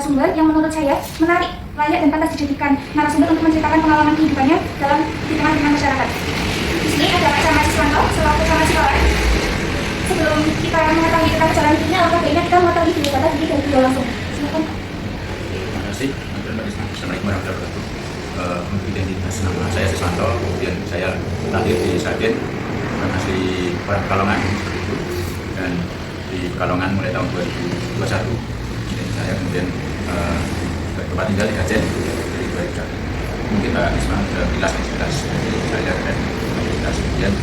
narasumber yang menurut saya menarik, layak dan pantas dijadikan narasumber untuk menceritakan pengalaman kehidupannya dalam di tengah-tengah masyarakat. Di sini ada Pak Camat Siswanto selaku Camat Sidoarjo. Sebelum kita mengetahui tentang perjalanan hidupnya, alangkah baiknya kita mengetahui diri dari beliau langsung. Silakan. Terima kasih. Assalamualaikum warahmatullahi wabarakatuh. Untuk identitas nama saya Siswanto, kemudian saya lahir di Sragen, masih orang Pekalongan seperti itu, dan di Pekalongan mulai tahun 2021. Dan saya kemudian bertempat tinggal di Aceh dari 2021. Mungkin Pak Isma sudah jelaskan sekilas dari saya dan identitas. Kemudian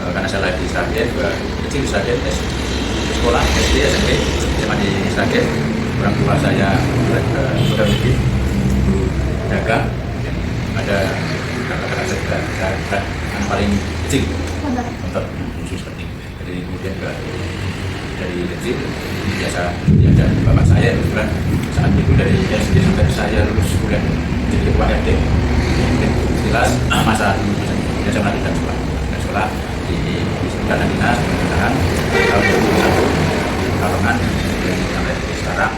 karena saya lahir di Sragen, kecil di Sragen, sekolah SD, SMP, SMA di Sragen. Orang tua saya sudah bikin guru dagang, ada kakak-kakak saya juga yang paling kecil untuk khusus seperti itu. Jadi kemudian juga dari kecil biasa diajar bapak saya kebetulan saat itu dari SD sampai saya lulus kuliah jadi ketua RT. Jelas masa saya melanjutkan sekolah di Dana Dinas Pemerintahan tahun 2001 di Pekalongan dan sampai sekarang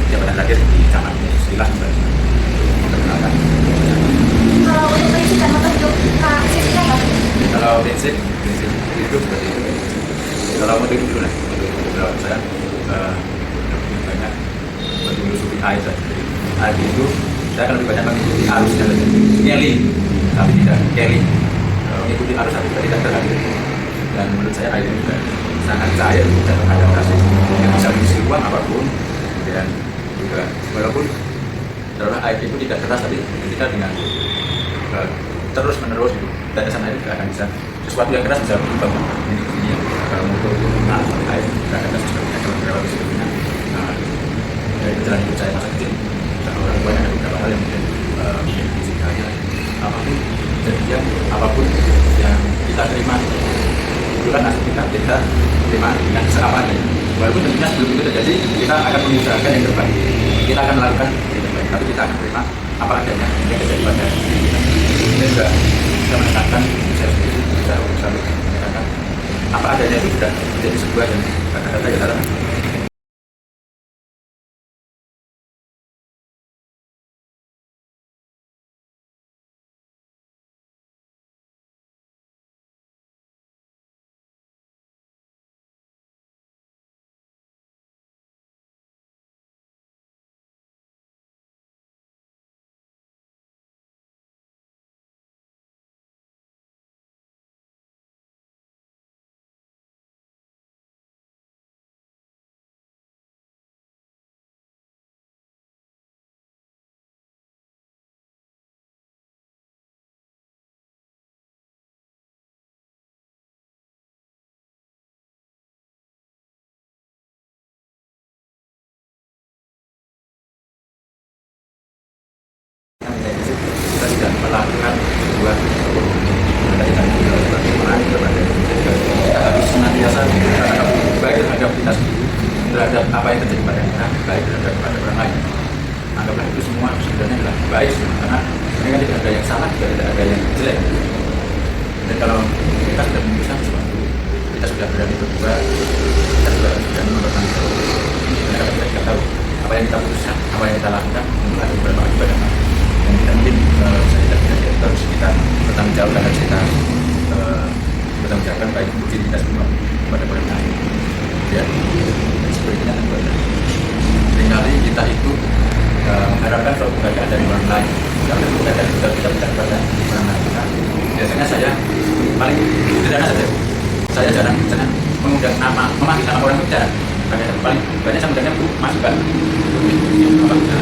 jabatan terakhir di Camat Istilah memperkenalkan. Kalau untuk prinsip dan moto hidup Pak Siswanto apa? Kalau prinsip hidup seperti itu. Kalau moto hidup dulu, kalau saya lebih banyak menelusuri air saja. Air itu saya akan lebih banyak mengikuti arusnya saja. Kelly, tapi tidak Kelly. Mengikuti arus tapi tidak terhadap. Dan menurut saya air itu juga sangat cair dan beradaptasi yang bisa mengisi ruang apapun. Dan juga walaupun adalah air itu tidak keras, tapi ketika dengan terus menerus itu tetesan air juga akan bisa sesuatu yang keras bisa berubah ini kalau motor itu air tidak akan sesuatu yang berapa sebelumnya. Dari perjalanan hidup saya masa kecil sama orang tuanya ada beberapa hal yang mungkin fisikanya apapun kejadian apapun yang kita terima itu kan nasib kita terima dengan seapanya. Walaupun tentunya sebelum itu terjadi kita akan mengusahakan yang terbaik, kita akan melakukan yang terbaik, tapi kita akan terima apa adanya yang terjadi pada diri kita. Ini juga bisa menekankan saya sendiri bisa menekankan apa adanya itu sudah menjadi sebuah yang kata-kata yang dalam. Kita tidak melakukan sebuah kita harus senantiasa baik terhadap kita sendiri, terhadap apa yang terjadi pada kita, baik terhadap pada orang lain. Anggaplah itu semua sebenarnya adalah baik, karena mereka tidak ada yang salah, tidak ada yang jelek. Dan kalau kita sudah memutuskan sesuatu, kita sudah berani berubah, kita sudah berani mempertahankan. Karena kita tidak tahu apa yang kita putuskan, apa yang kita lakukan untuk ada beberapa akibat yang dan kita mungkin saya tidak terus kita bertanggung jawab dan harus kita bertanggung jawabkan baik untuk diri kita semua kepada orang lain. Ya, dan sepertinya seringkali kita itu mengharapkan suatu kebahagiaan dari orang lain. Tapi kebahagiaan juga kita tidak kepada orang lain. Biasanya saya paling sederhana saja. Saya jarang mengundang nama, memanggil nama orang itu jarang. Paling banyak saya mengundangnya Bu, Mas, Mbak.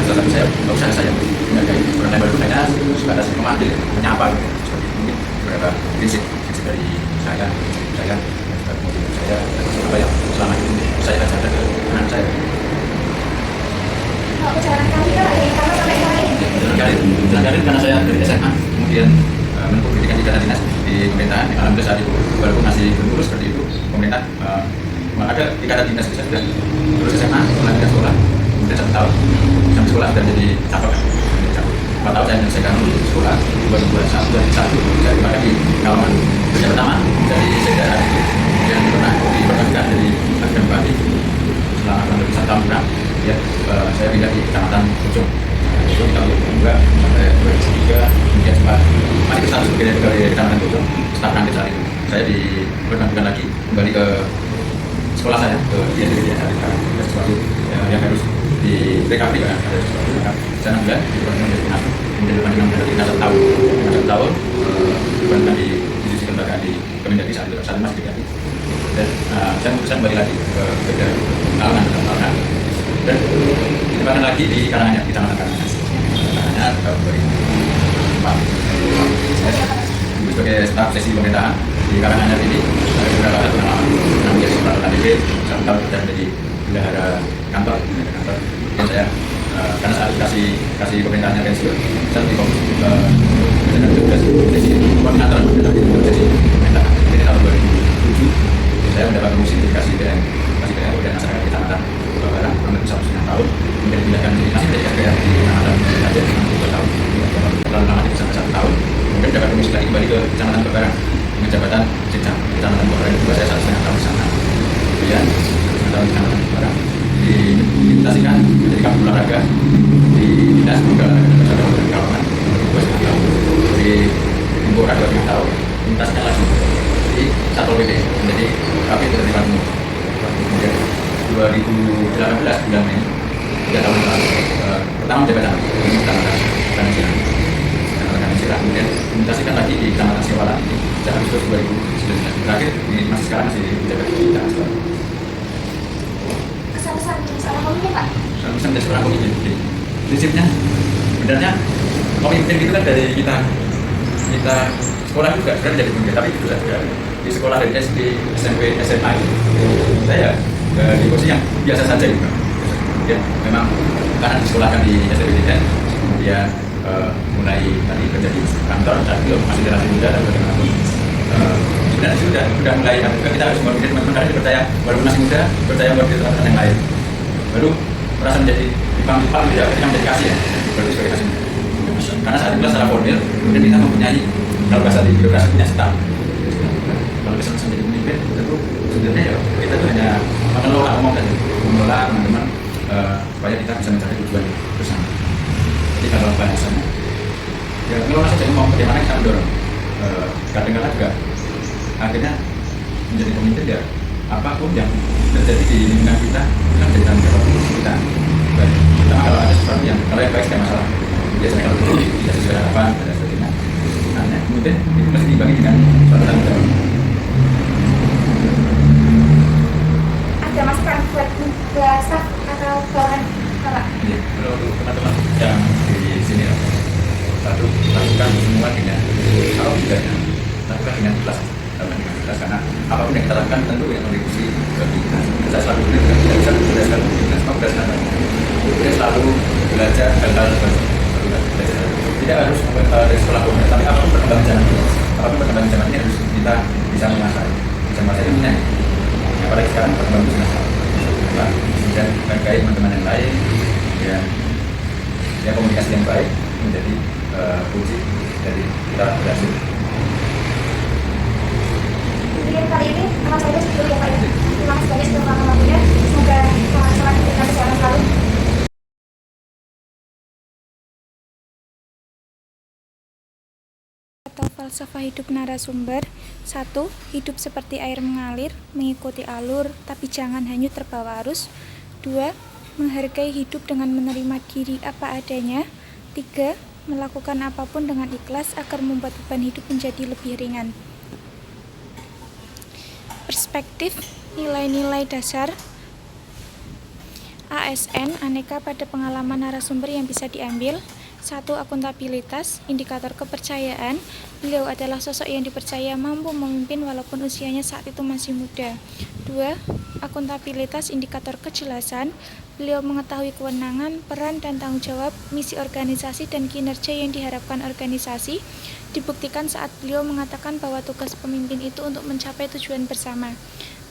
Salah satu saya, usaha saya. Orang yang baru hanya sebatas memanggil, menyapa gitu. Seperti itu mungkin beberapa prinsip dari saya dan kemudian saya apa yang selama ini saya ajarkan ke anak saya. Kalau perjalanan kami kan ada yang sama sampai kemarin. Jalan karir karena saya dari SMA kemudian menempuh pendidikan di Dana Dinas di pemerintahan. Alhamdulillah saat itu walaupun masih belum lulus seperti itu pemerintah ada ikatan dinas saya sudah lulus SMA melanjutkan sekolah kemudian 1 tahun sampai sekolah sudah jadi cabang. 4 tahun saya menyelesaikan sekolah 2021 dari 1 saya dipakai di Pekalongan. Yang pertama dari sejarah itu kemudian pernah diperbantukan dari Agen Bali selama kurang lebih 1 tahun kurang. kemudian saya pindah di Kecamatan Ujung itu di tahun 2002 sampai 2003, kemudian sempat masih berstatus sebagai pegawai Kecamatan Ujung, staf ranting saat itu. Saya diperbantukan lagi kembali ke sekolah saya, ke ISDN saat itu, ada sesuatu yang harus di recovery kan, ada sesuatu. Saya 6 bulan diperbantukan menjadi pengasuh, kemudian depan 6 bulan lagi 1 tahun diperbantukan di institusi kelembagaan di Kemendagri saat itu masih Kemendagri. Dan saya memutuskan kembali lagi ke beda kalangan dan ditempatkan lagi di Karanganyar, di Kecamatan Karanganyar tahun 2004. Saya sebagai staf sesi pemerintahan di Karanganyar ini ada beberapa pengalaman menjadi kepala KDP, 1 tahun kerja menjadi bendahara kantor, dan saya karena saat itu kasih pemerintahannya pensiun, saya lebih fokus dengan tugas sesi koordinator dalam sesi pemerintahan. Jadi tahun 2007 saya mendapat promosi kasih BM dan masyarakat di Kecamatan Barat kurang lebih 1,5 tahun, kemudian dipindahkan menjadi masih dari SPR di Kecamatan Kajen 2 tahun, lalu lama sampai 1 tahun, kemudian dapat promosi lagi kembali ke Kecamatan Barat dengan jabatan jenjang Kecamatan Barat juga saya 1,5 tahun di sana, kemudian 1 tahun di Kecamatan Barat dimutasikan menjadi kabin olahraga di Dinas Pemuda Olahraga dan Kawasan 2,5 tahun, di Bora 2,5 tahun dimutasikan lagi di Satpol PP menjadi kabin Tertiban Umum. Kemudian 2018 bulan Mei 3 tahun lalu pertama jabatan di Kecamatan Kecamatan, kemudian dimutasikan lagi di Kecamatan Siwalan ini sejak Agustus 2019. Terakhir ini masih sekarang masih menjabat di Kecamatan Siwalan. Kesan-kesan seorang pemimpin, Pak? Kesan dari seorang pemimpin, prinsipnya sebenarnya pemimpin itu kan dari kita sekolah juga sebenarnya jadi pemimpin, tapi itu saja di sekolah dari SD, SMP, SMA itu saya di posisi yang biasa saja gitu. Kemudian memang karena disekolahkan di SDPTN, kemudian mulai tadi kerja di kantor, dan belum masih generasi muda dan bagaimanapun sebenarnya sudah mulai kita harus memiliki teman-teman karena dipercaya walaupun masih muda, percaya buat teman-teman yang lain, baru merasa menjadi dipang-dipang tidak ketika menjadi kasih ya, baru sebagai kasih. Karena saat itu secara formil, kemudian kita mempunyai kalau bahasa di birokrasi punya staf. Kalau bisa menjadi pemimpin, tentu sebenarnya ya kita itu hanya mengelola teman-teman supaya kita bisa mencapai tujuan bersama. Jadi kalau bahasanya, ya mengelola saja ngomong bagaimana kita mendorong. Kadang-kadang juga akhirnya menjadi pemimpin ya apapun yang terjadi di lingkungan kita kan jadi tanggung jawab kita. Baik, pertama kalau ada sesuatu yang kalau yang baik tidak masalah. Biasanya kalau tidak sesuai harapan dan sebagainya. Nah, kemudian itu mesti dibagi dengan suatu tanggung jawab. Ada masukan buat staff atau bawahan, Pak? Ya, kalau untuk teman-teman yang di sini, satu lakukan semua dengan kalau tidaknya lakukan dengan ikhlas, karena apapun yang kita lakukan tentu yang kontribusi bagi kita. Saya selalu tidak bisa berdasarkan kita semua berdasarkan kita selalu belajar hal-hal baru, tidak harus dari sekolah umum, tapi apapun perkembangan zaman ini harus kita bisa menguasai ilmunya. Apalagi sekarang perkembangan sangat dan menghargai teman-teman yang lain, ya komunikasi yang baik menjadi kunci dari kita berhasil. Mungkin kali ini akan saya dulu ya Pak. Terima kasih banyak sudah melakukan waktunya. Semoga sangat diberikan kesehatan selalu. Atau falsafah hidup narasumber. 1. Hidup seperti air mengalir, mengikuti alur, tapi jangan hanyut terbawa arus. 2. Menghargai hidup dengan menerima diri apa adanya. 3. Melakukan apapun dengan ikhlas agar membuat beban hidup menjadi lebih ringan. Perspektif nilai-nilai dasar ASN aneka pada pengalaman narasumber yang bisa diambil. 1. Akuntabilitas, indikator kepercayaan. Beliau adalah sosok yang dipercaya mampu memimpin walaupun usianya saat itu masih muda. 2. Akuntabilitas, indikator kejelasan. Beliau mengetahui kewenangan, peran dan tanggung jawab, misi organisasi dan kinerja yang diharapkan organisasi. Dibuktikan saat beliau mengatakan bahwa tugas pemimpin itu untuk mencapai tujuan bersama.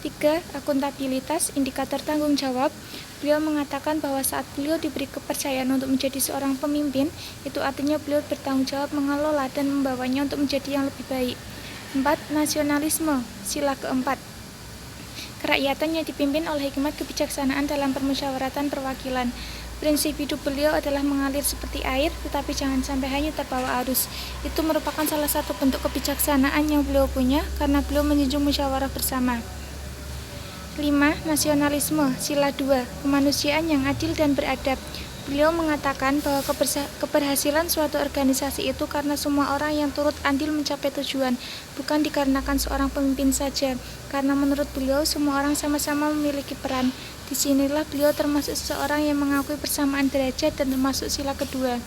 3. Akuntabilitas, indikator tanggung jawab. Beliau mengatakan bahwa saat beliau diberi kepercayaan untuk menjadi seorang pemimpin, itu artinya beliau bertanggung jawab mengelola dan membawanya untuk menjadi yang lebih baik. 4. Nasionalisme, sila keempat. kerakyatan yang dipimpin oleh hikmat kebijaksanaan dalam permusyawaratan perwakilan. Prinsip hidup beliau adalah mengalir seperti air, tetapi jangan sampai hanyut terbawa arus. Itu merupakan salah satu bentuk kebijaksanaan yang beliau punya, karena beliau menjunjung musyawarah bersama. 5. Nasionalisme, sila 2, kemanusiaan yang adil dan beradab. Beliau mengatakan bahwa keberhasilan suatu organisasi itu karena semua orang yang turut andil mencapai tujuan, bukan dikarenakan seorang pemimpin saja. Karena menurut beliau, semua orang sama-sama memiliki peran. Disinilah beliau termasuk seseorang yang mengakui persamaan derajat dan termasuk sila kedua.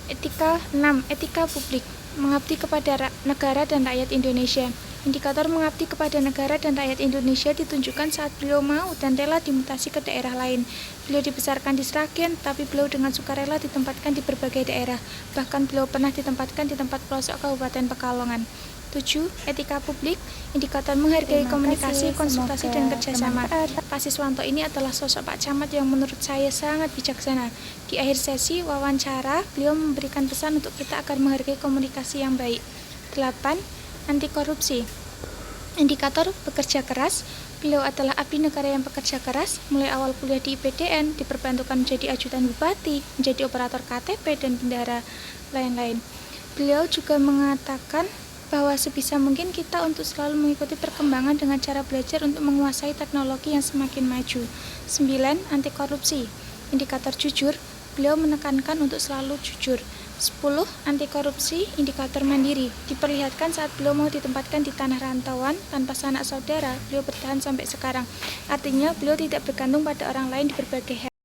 Etika 6. Etika publik, mengabdi kepada negara dan rakyat Indonesia. Indikator mengabdi kepada negara dan rakyat Indonesia ditunjukkan saat beliau mau dan rela dimutasi ke daerah lain. Beliau dibesarkan di Sragen, tapi beliau dengan sukarela ditempatkan di berbagai daerah. Bahkan beliau pernah ditempatkan di tempat pelosok Kabupaten Pekalongan. 7. Etika publik, indikator menghargai komunikasi, konsultasi, dan kerjasama. Pak Siswanto ini adalah sosok Pak Camat yang menurut saya sangat bijaksana. Di akhir sesi wawancara, beliau memberikan pesan untuk kita agar menghargai komunikasi yang baik. 8. Anti korupsi, indikator bekerja keras. Beliau adalah abdi negara yang bekerja keras, mulai awal kuliah di IPDN, diperbantukan menjadi ajudan bupati, menjadi operator KTP, dan bendahara lain-lain. Beliau juga mengatakan bahwa sebisa mungkin kita untuk selalu mengikuti perkembangan dengan cara belajar untuk menguasai teknologi yang semakin maju. 9. Anti korupsi, indikator jujur. Beliau menekankan untuk selalu jujur. 10. Anti korupsi, indikator mandiri. Diperlihatkan saat beliau mau ditempatkan di tanah rantauan tanpa sanak saudara, beliau bertahan sampai sekarang. Artinya beliau tidak bergantung pada orang lain di berbagai hal.